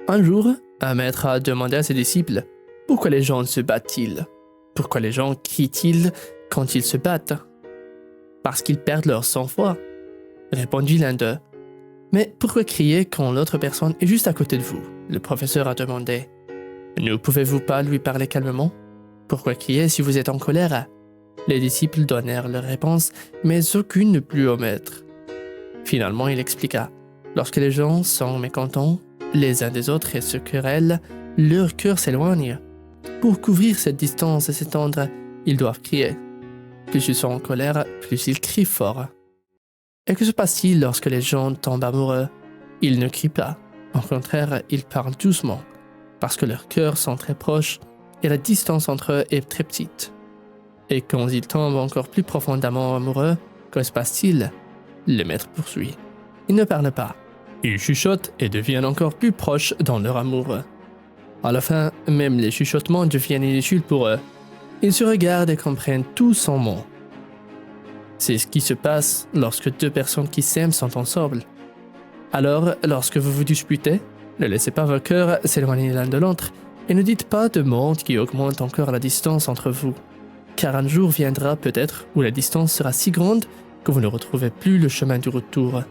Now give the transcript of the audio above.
Un jour, un maître a demandé à ses disciples « Pourquoi les gens se battent-ils? Pourquoi les gens crient-ils quand ils se battent ?»« Parce qu'ils perdent leur sang-froid, » répondit l'un d'eux. « Mais pourquoi crier quand l'autre personne est juste à côté de vous ?» Le professeur a demandé. « Ne pouvez-vous pas lui parler calmement? Pourquoi crier si vous êtes en colère ?» Les disciples donnèrent leur réponse, mais aucune ne plut au maître. Finalement, il expliqua. Lorsque les gens sont mécontents les uns des autres et se querellent, leur cœur s'éloigne. Pour couvrir cette distance et s'étendre, ils doivent crier. Plus ils sont en colère, plus ils crient fort. Et que se passe-t-il lorsque les gens tombent amoureux? Ils ne crient pas. Au contraire, ils parlent doucement, parce que leurs cœurs sont très proches et la distance entre eux est très petite. Et quand ils tombent encore plus profondément amoureux, que se passe-t-il? Le maître poursuit. Ils ne parlent pas. Ils chuchotent et deviennent encore plus proches dans leur amour. À la fin, même les chuchotements deviennent inutiles pour eux. Ils se regardent et comprennent tout sans mots. C'est ce qui se passe lorsque deux personnes qui s'aiment sont ensemble. Alors, lorsque vous vous disputez, ne laissez pas vos cœurs s'éloigner l'un de l'autre et ne dites pas de mots qui augmentent encore la distance entre vous. Car un jour viendra peut-être où la distance sera si grande que vous ne retrouvez plus le chemin du retour.